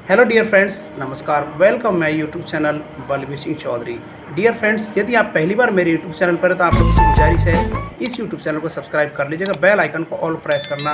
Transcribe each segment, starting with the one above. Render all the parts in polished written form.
Hello dear friends, नमस्कार। Welcome my YouTube channel Balbir Singh Chaudhary. Dear friends, यदि आप पहली बार मेरे यूट्यूब चैनल पर हैं तो आप लोगों से गुजारिश है इस यूट्यूब चैनल को सब्सक्राइब कर लीजिएगा, बेल आइकन को ऑल प्रेस करना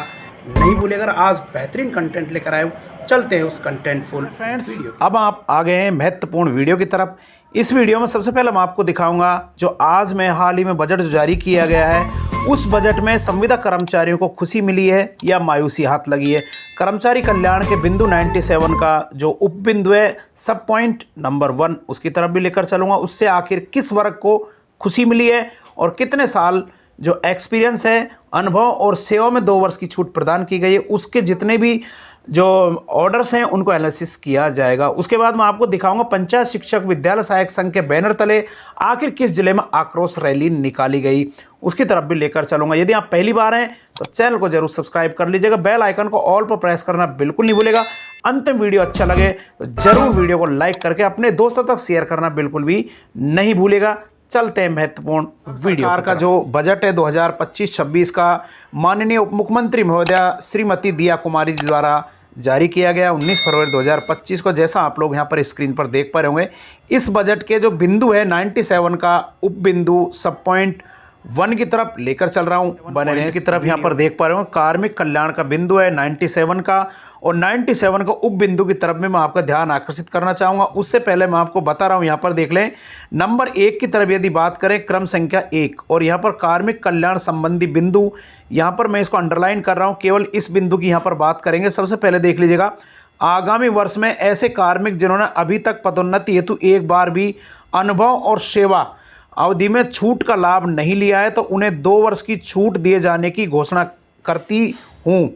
नहीं भूलिएगा। आज बेहतरीन कंटेंट लेकर आए हूँ, चलते हैं उस कंटेंटफुल फ्रेंड्स, अब आप आ गए हैं महत्वपूर्ण वीडियो की तरफ। इस वीडियो में सबसे पहले मैं आपको दिखाऊंगा जो आज में हाल ही में बजट जो जारी किया गया है, उस बजट में संविदा कर्मचारियों को खुशी मिली है या मायूसी हाथ लगी है। कर्मचारी कल्याण के बिंदु 97 का जो उप बिंदु है, सब पॉइंट नंबर 1, उसकी तरफ भी लेकर चलूंगा। उससे आखिर किस वर्ग को खुशी मिली है और कितने साल जो एक्सपीरियंस है, अनुभव और सेवा में 2 वर्ष की छूट प्रदान की गई है, उसके जितने भी जो ऑर्डर्स हैं उनको एनालिसिस किया जाएगा। उसके बाद मैं आपको दिखाऊंगा पंचायत शिक्षक विद्यालय सहायक संघ के बैनर तले आखिर किस जिले में आक्रोश रैली निकाली गई, उसकी तरफ भी लेकर चलूंगा। यदि आप पहली बार हैं तो चैनल को जरूर सब्सक्राइब कर लीजिएगा, बेल आइकन को ऑल पर प्रेस करना बिल्कुल नहीं भूलेगा। अंतिम वीडियो अच्छा लगे तो जरूर वीडियो को लाइक करके अपने दोस्तों तक शेयर करना बिल्कुल भी नहीं भूलेगा। चलते हैं महत्वपूर्ण वीडियो। सरकार का जो बजट है 2025-26 का माननीय उप मुख्यमंत्री महोदया श्रीमती दिया कुमारी जी द्वारा जारी किया गया 19 फरवरी 2025 को। जैसा आप लोग यहां पर स्क्रीन पर देख पा रहे होंगे, इस बजट के जो बिंदु है 97 का उप बिंदु सब पॉइंट 1 की तरफ लेकर चल रहा हूं। बने रहें की तरफ यहां पर देख पा रहे हो, कार्मिक कल्याण का बिंदु है 97 का, और 97 का उप बिंदु की तरफ में मैं आपका ध्यान आकर्षित करना चाहूंगा। उससे पहले मैं आपको बता रहा हूं, यहां पर देख लें नंबर 1 की तरफ यदि बात करें, क्रम संख्या 1, और यहां पर कार्मिक कल्याण संबंधी बिंदु, यहां पर मैं इसको अंडरलाइन कर रहा हूं, केवल इस बिंदु की यहां पर बात करेंगे। सबसे पहले देख लीजिएगा, आगामी वर्ष में ऐसे कार्मिक जिन्होंने अभी तक पदोन्नति हेतु एक बार भी अनुभव और सेवा अवधि में छूट का लाभ नहीं लिया है तो उन्हें 2 वर्ष की छूट दिए जाने की घोषणा करती हूं।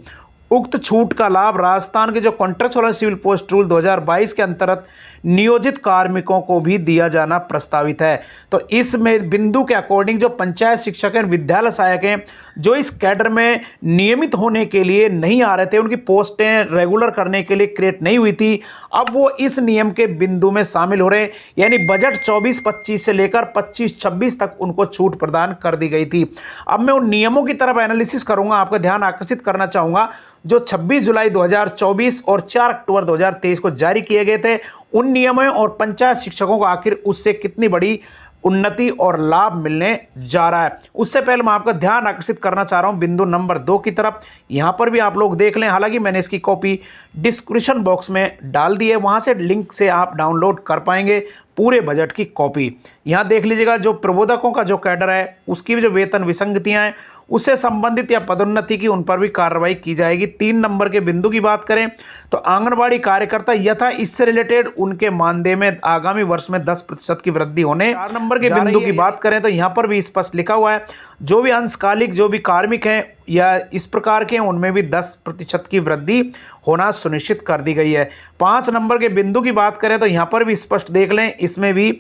उक्त छूट का लाभ राजस्थान के जो कॉन्ट्रैक्चुअल सिविल पोस्ट रूल 2022 के अंतर्गत नियोजित कार्मिकों को भी दिया जाना प्रस्तावित है। तो इसमें बिंदु के अकॉर्डिंग जो पंचायत शिक्षक हैं, विद्यालय सहायक हैं, जो इस कैडर में नियमित होने के लिए नहीं आ रहे थे, उनकी पोस्टें रेगुलर करने के लिए क्रिएट नहीं हुई थी, अब वो इस नियम के बिंदु में शामिल हो रहे हैं। यानी बजट 24-25 से लेकर 25-26 तक उनको छूट प्रदान कर दी गई थी। अब मैं उन नियमों की तरफ एनालिसिस करूंगा, आपका ध्यान आकर्षित करना चाहूंगा जो 26 जुलाई 2024 और 4 अक्टूबर 2023 को जारी किए गए थे। उन नियमों और पंचायत शिक्षकों को आखिर उससे कितनी बड़ी उन्नति और लाभ मिलने जा रहा है। उससे पहले मैं आपका ध्यान आकर्षित करना चाह रहा हूं बिंदु नंबर 2 की तरफ। यहां पर भी आप लोग देख लें, हालांकि मैंने इसकी कॉपी डिस्क्रिप्शन बॉक्स में डाल दी है, वहां से लिंक से आप डाउनलोड कर पाएंगे पूरे बजट की कॉपी। यहां देख लीजिएगा, जो प्रबोधकों का जो कैडर है उसकी भी जो वेतन विसंगतियां हैं उससे संबंधित या पदोन्नति की उन पर भी कार्रवाई की जाएगी। 3 नंबर के बिंदु की बात करें तो आंगनबाड़ी कार्यकर्ता यथा इससे रिलेटेड उनके मानदेय में आगामी वर्ष में 10% की वृद्धि होने। 4 नंबर के बिंदु की बात करें तो यहां पर भी स्पष्ट लिखा हुआ है, जो भी अंशकालिक जो भी कार्मिक हैं या इस प्रकार के हैं उनमें भी 10% की वृद्धि होना सुनिश्चित कर दी गई है। 5 नंबर के बिंदु की बात करें तो यहां पर भी स्पष्ट देख लें, इसमें भी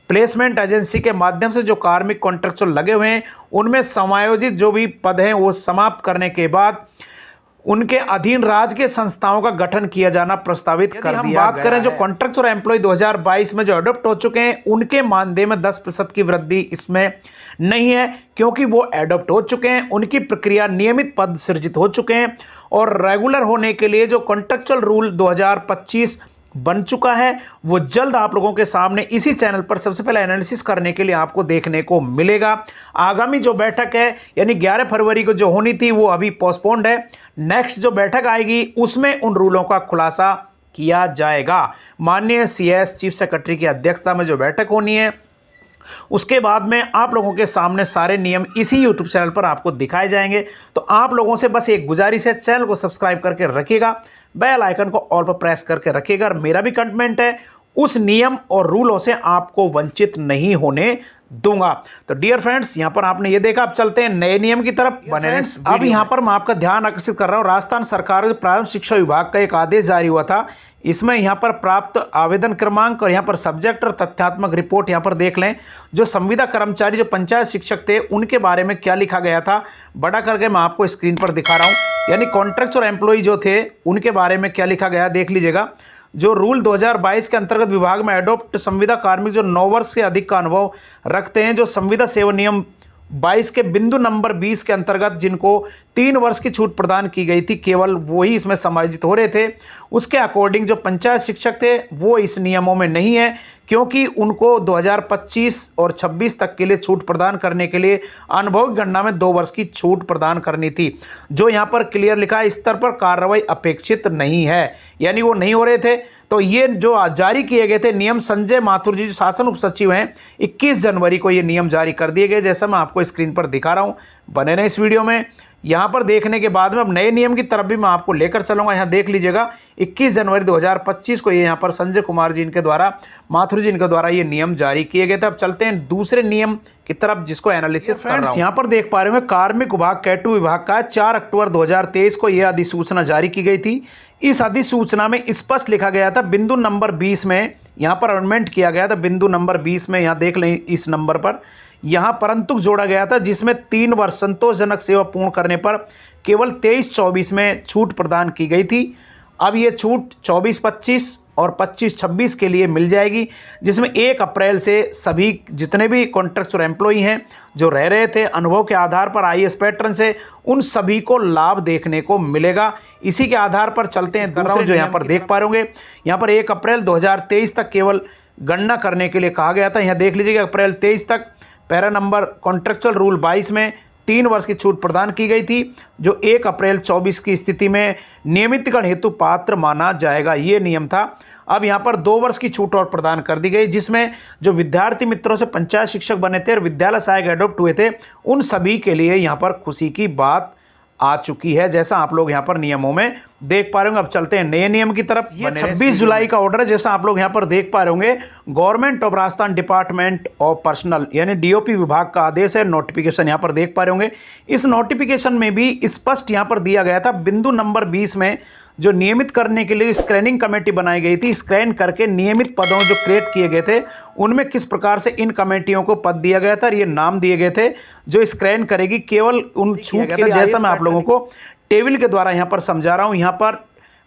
प्लेसमेंट एजेंसी के माध्यम से जो कार्मिक कॉन्ट्रैक्चुअल लगे हुए हैं उनमें समायोजित जो भी पद हैं वो समाप्त करने के बाद उनके अधीन राजकीय संस्थाओं का गठन किया जाना प्रस्तावित कर दिया। हम बात करें जो कॉन्ट्रैक्चुअल एम्प्लॉय 2022 में जो अडॉप्ट हो चुके हैं उनके मानदेय में 10% की वृद्धि इसमें नहीं है, क्योंकि वो एडॉप्ट हो चुके हैं, उनकी प्रक्रिया नियमित पद सृजित हो चुके हैं और रेगुलर होने के लिए जो कॉन्ट्रैक्चुअल रूल 2025 बन चुका है वो जल्द आप लोगों के सामने इसी चैनल पर सबसे पहले एनालिसिस करने के लिए आपको देखने को मिलेगा। आगामी जो बैठक है यानी 11 फरवरी को जो होनी थी वो अभी पोस्टपोन्ड है। नेक्स्ट जो बैठक आएगी उसमें उन रूलों का खुलासा किया जाएगा। माननीय CS चीफ सेक्रेटरी की अध्यक्षता में जो बैठक होनी है उसके बाद में आप लोगों के सामने सारे नियम इसी YouTube चैनल पर आपको दिखाए जाएंगे। तो आप लोगों से बस एक गुजारिश है, चैनल को सब्सक्राइब करके रखिएगा, बेल आइकन को ऑल पर प्रेस करके रखिएगा। और मेरा भी कमिटमेंट है उस नियम और रूलों से आपको वंचित नहीं होने दूंगा। तो डियर फ्रेंड्स, यहां पर आपने ये देखा, अब चलते हैं नए नियम की तरफ। बने रहें। अब यहां पर मैं आपका ध्यान आकर्षित कर रहा हूं, राजस्थान सरकार के प्रारंभिक शिक्षा विभाग का एक आदेश जारी हुआ था। इसमें यहां पर प्राप्त आवेदन क्रमांक और यहां पर सब्जेक्ट और तथ्यात्मक रिपोर्ट यहां पर देख लें। जो संविदा कर्मचारी जो पंचायत शिक्षक थे उनके बारे में क्या लिखा गया था, बड़ा करके मैं आपको स्क्रीन पर दिखा रहा हूं। यानी कॉन्ट्रैक्चुअल एम्प्लॉय जो थे उनके बारे में क्या लिखा गया देख लीजिएगा। जो रूल 2022 के अंतर्गत विभाग में एडॉप्ट संविदा कार्मिक जो 9 वर्ष से अधिक का अनुभव रखते हैं, जो संविदा सेवा नियम 22 के बिंदु नंबर 20 के अंतर्गत जिनको 3 वर्ष की छूट प्रदान की गई थी, केवल वही इसमें समायोजित हो रहे थे। उसके अकॉर्डिंग जो पंचायत शिक्षक थे वो इस नियमों में नहीं है, क्योंकि उनको 2025 और 26 तक के लिए छूट प्रदान करने के लिए अनुभव गणना में 2 वर्ष की छूट प्रदान करनी थी। जो यहाँ पर क्लियर लिखा है, स्तर पर कार्रवाई अपेक्षित नहीं है, यानी वो नहीं हो रहे थे। तो ये जो जारी किए गए थे नियम, संजय माथुर जी जो शासन उप सचिव हैं, 21 जनवरी को ये नियम जारी कर दिए गए, जैसा मैं आपको स्क्रीन पर दिखा रहा हूँ। बने रहे इस वीडियो में। यहाँ पर देखने के बाद में अब नए नियम की तरफ भी मैं आपको लेकर चलूंगा। यहाँ देख लीजिएगा, 21 जनवरी 2025 को ये यहाँ पर संजय कुमार जी इनके द्वारा, माथुर जी इनके द्वारा ये नियम जारी किए गए थे। अब चलते हैं दूसरे नियम की तरफ, जिसको एनालिसिस कर रहा हूं। यहाँ पर देख पा रहे होंगे, कार्मिक विभाग कैटू विभाग का 4 अक्टूबर 2023 को यह अधिसूचना जारी की गई थी। इस अधिसूचना में स्पष्ट लिखा गया था, बिंदु नंबर 20 में यहाँ पर अमेंडमेंट किया गया था। बिंदु नंबर 20 में यहाँ देख लें, इस नंबर पर यहाँ परंतु जोड़ा गया था, जिसमें 3 वर्ष संतोषजनक सेवा पूर्ण करने पर केवल 23-24 में छूट प्रदान की गई थी। अब ये छूट 24-25 और 25-26 के लिए मिल जाएगी, जिसमें 1 अप्रैल से सभी जितने भी कॉन्ट्रैक्चुअल एम्प्लॉई हैं जो रह रहे थे अनुभव के आधार पर IAS पैटर्न से, उन सभी को लाभ देखने को मिलेगा। इसी के आधार पर चलते हैं दूसरे, जो यहाँ पर देख पा रहे होंगे, यहाँ पर 1 अप्रैल 2023 तक केवल गणना करने के लिए कहा गया था। यहाँ देख लीजिएगा, अप्रैल 23 तक पैरा नंबर कॉन्ट्रैक्चुअल रूल 22 में 3 वर्ष की छूट प्रदान की गई थी, जो 1 अप्रैल 24 की स्थिति में नियमितकरण हेतु पात्र माना जाएगा, ये नियम था। अब यहाँ पर 2 वर्ष की छूट और प्रदान कर दी गई, जिसमें जो विद्यार्थी मित्रों से पंचायत शिक्षक बने थे और विद्यालय सहायक एडॉप्ट हुए थे, उन सभी के लिए यहाँ पर खुशी की बात आ चुकी है, जैसा आप लोग यहाँ पर नियमों में देख पा रहे होंगे। अब चलते हैं नए नियम की तरफ। ये 26 जुलाई का ऑर्डर है, जैसा आप लोग यहाँ पर देख पा रहे होंगे। Government of Rajasthan department of personal यानी DOP विभाग का आदेश है, नोटिफिकेशन यहाँ पर देख पा रहे होंगे। इस नोटिफिकेशन में भी स्पष्ट यहाँ पर दिया गया था, बिंदु नंबर 20 में जो नियमित करने के लिए स्क्रीनिंग कमेटी बनाई गई थी, स्क्रीन करके नियमित पदों जो क्रिएट किए गए थे, उनमें किस प्रकार से इन कमेटियों को पद दिया गया था और ये नाम दिए गए थे जो स्क्रीन करेगी केवल उन छूट के लिए। जैसा मैं आप लोगों को टेबल के द्वारा यहाँ पर समझा रहा हूँ, यहाँ पर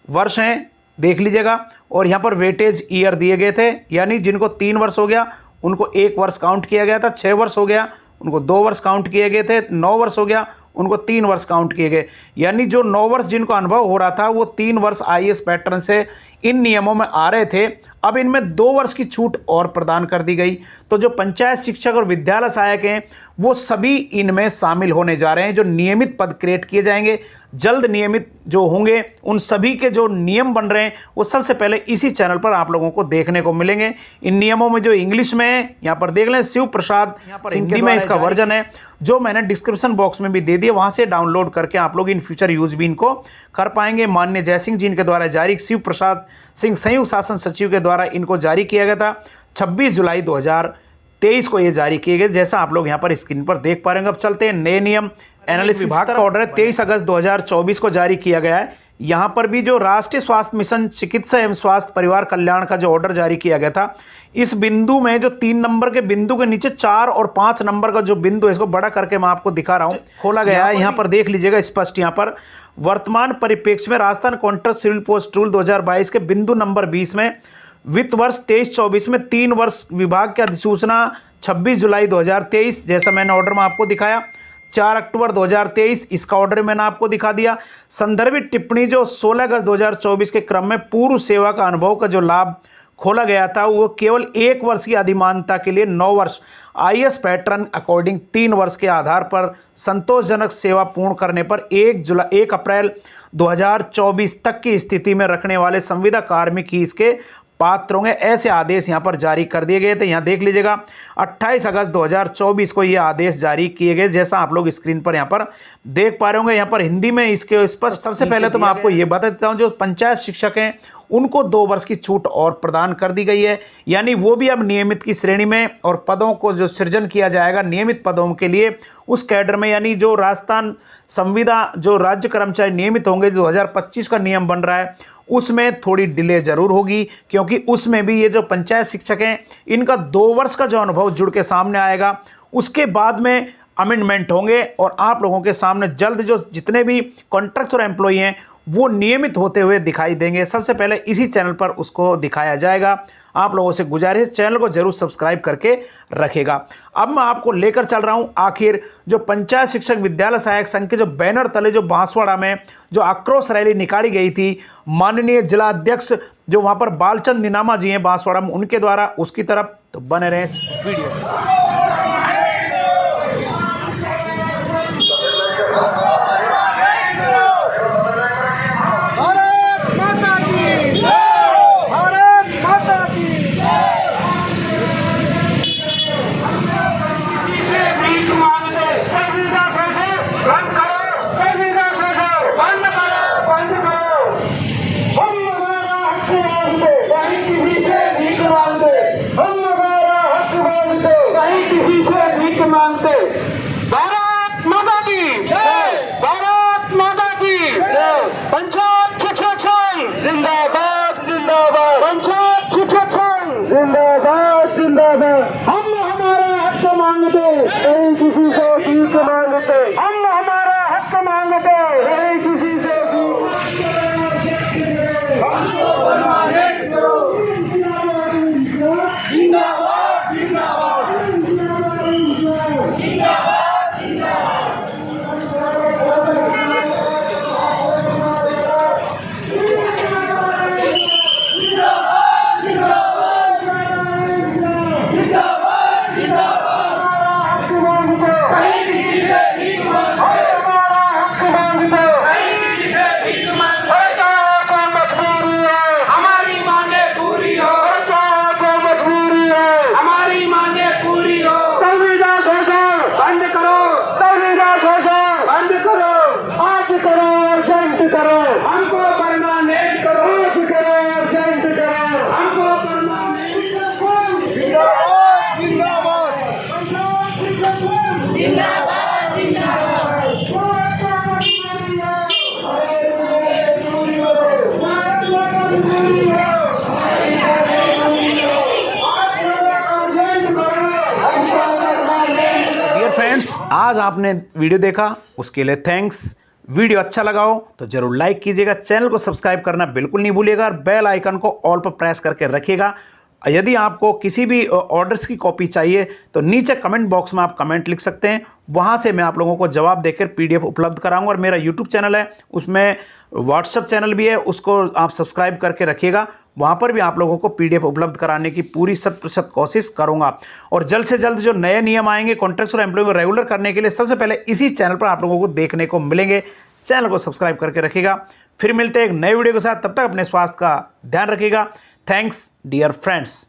वर्ष हैं देख लीजिएगा, और यहाँ पर वेटेज ईयर दिए गए थे, यानी जिनको 3 वर्ष हो गया उनको 1 वर्ष काउंट किया गया था, 6 वर्ष हो गया उनको 2 वर्ष काउंट किए गए थे, 9 वर्ष हो गया उनको 3 वर्ष काउंट किए गए। यानी जो 9 वर्ष जिनको अनुभव हो रहा था वो 3 वर्ष IAS पैटर्न से इन नियमों में आ रहे थे, अब इनमें 2 वर्ष की छूट और प्रदान कर दी गई। तो जो पंचायत शिक्षक और विद्यालय सहायक हैं वो सभी इनमें शामिल होने जा रहे हैं, जो नियमित पद क्रिएट किए जाएंगे। जल्द नियमित जो होंगे उन सभी के जो नियम बन रहे हैं वो सबसे पहले इसी चैनल पर आप लोगों को देखने को मिलेंगे। इन नियमों में जो इंग्लिश में है यहाँ पर देख लें, शिव प्रसाद हिंदी में इसका वर्जन है, जो मैंने डिस्क्रिप्शन बॉक्स में भी दे दिया, वहाँ से डाउनलोड करके आप लोग इन फ्यूचर यूज भी इनको कर पाएंगे। माननीय जयसिंह जी इनके द्वारा जारी, शिव प्रसाद सिंह संयुक्त शासन सचिव के द्वारा इनको जारी किया गया था। 26 जुलाई 2023 को ये जारी किए गए, जैसा आप लोग यहाँ पर स्क्रीन पर देख पा रहे हैं। अब चलते हैं नए नियम। एनालिसिस विभाग का ऑर्डर है 23 अगस्त 2024 को जारी किया गया है। यहाँ पर भी जो राष्ट्रीय स्वास्थ्य मिशन चिकित्सा एवं स्वास्थ्य परिवार कल्याण का जो ऑर्डर जारी किया गया था, इस बिंदु में जो 3 नंबर के बिंदु के नीचे 4 और 5 नंबर का जो बिंदु है, इसको बड़ा करके मैं आपको दिखा रहा हूँ, खोला गया है। यहाँ पर देख लीजिएगा स्पष्ट, यहाँ पर वर्तमान परिप्रेक्ष्य में Rajasthan contract civil post rule 2022 के बिंदु नंबर 20 में वित्त वर्ष 23-24 में 3 वर्ष विभाग की अधिसूचना 26 जुलाई 2023, जैसा मैंने ऑर्डर में आपको दिखाया। 4 अक्टूबर 2023 इसका ऑर्डर मैंने आपको दिखा दिया। संदर्भित टिप्पणी जो 16 अगस्त 2024 के क्रम में पूर्व सेवा का अनुभव का जो लाभ खोला गया था वो केवल 1 वर्ष की अधिमानता के लिए 9 वर्ष IAS पैटर्न अकॉर्डिंग 3 वर्ष के आधार पर संतोषजनक सेवा पूर्ण करने पर 1 अप्रैल 2024 तक की स्थिति में रखने वाले संविदा कार्मिक ही इसके पात्र होंगे। ऐसे आदेश यहाँ पर जारी कर दिए गए थे। यहाँ देख लीजिएगा 28 अगस्त 2024 को ये आदेश जारी किए गए, जैसा आप लोग स्क्रीन पर यहाँ पर देख पा रहे होंगे। यहाँ पर हिंदी में इसके स्पष्ट, सबसे पहले तो मैं आपको ये बता देता हूँ, जो पंचायत शिक्षक हैं उनको 2 वर्ष की छूट और प्रदान कर दी गई है, यानी वो भी अब नियमित की श्रेणी में, और पदों को जो सृजन किया जाएगा नियमित पदों के लिए उस कैडर में, यानी जो राजस्थान संविदा जो राज्य कर्मचारी नियमित होंगे, 2025 का नियम बन रहा है, उसमें थोड़ी डिले जरूर होगी, क्योंकि उसमें भी ये जो पंचायत शिक्षक हैं इनका 2 वर्ष का जो अनुभव जुड़ के सामने आएगा, उसके बाद में अमेंडमेंट होंगे और आप लोगों के सामने जल्द जो जितने भी कॉन्ट्रैक्चुअल एम्प्लॉई हैं वो नियमित होते हुए दिखाई देंगे। सबसे पहले इसी चैनल पर उसको दिखाया जाएगा। आप लोगों से गुजारिश, चैनल को जरूर सब्सक्राइब करके रखेगा। अब मैं आपको लेकर चल रहा हूं आखिर जो पंचायत शिक्षक विद्यालय सहायक संघ के जो बैनर तले जो बांसवाड़ा में जो आक्रोश रैली निकाली गई थी, माननीय जिला अध्यक्ष जो वहां पर बालचंद निनामा जी हैं बांसवाड़ा में, उनके द्वारा, उसकी तरफ तो बने रहे इस वीडियो में। भारत माता की भारत माता की पंचायत शिक्षक संघ जिंदाबाद जिंदाबाद, पंचायत शिक्षक संघ जिंदाबाद जिंदाबाद। हम हमारा हक मांगते नहीं किसी से भीख मांगते, हम हमारा हक मांगते नहीं किसी से फ्रेंड्स, आज आपने वीडियो देखा उसके लिए थैंक्स। वीडियो अच्छा लगा हो तो जरूर लाइक कीजिएगा, चैनल को सब्सक्राइब करना बिल्कुल नहीं भूलिएगा और बेल आइकन को ऑल पर प्रेस करके रखिएगा। यदि आपको किसी भी ऑर्डर्स की कॉपी चाहिए तो नीचे कमेंट बॉक्स में आप कमेंट लिख सकते हैं, वहाँ से मैं आप लोगों को जवाब देकर PDF उपलब्ध कराऊंगा। और मेरा YouTube चैनल है, उसमें WhatsApp चैनल भी है, उसको आप सब्सक्राइब करके रखिएगा। वहाँ पर भी आप लोगों को PDF उपलब्ध कराने की पूरी 100% कोशिश करूँगा। और जल्द से जल्द जो नए नियम आएंगे कॉन्ट्रैक्चुअल एम्प्लॉय को रेगुलर करने के लिए, सबसे पहले इसी चैनल पर आप लोगों को देखने को मिलेंगे। चैनल को सब्सक्राइब करके रखिएगा। फिर मिलते हैं एक नए वीडियो के साथ, तब तक अपने स्वास्थ्य का ध्यान रखिएगा। Thanks dear friends.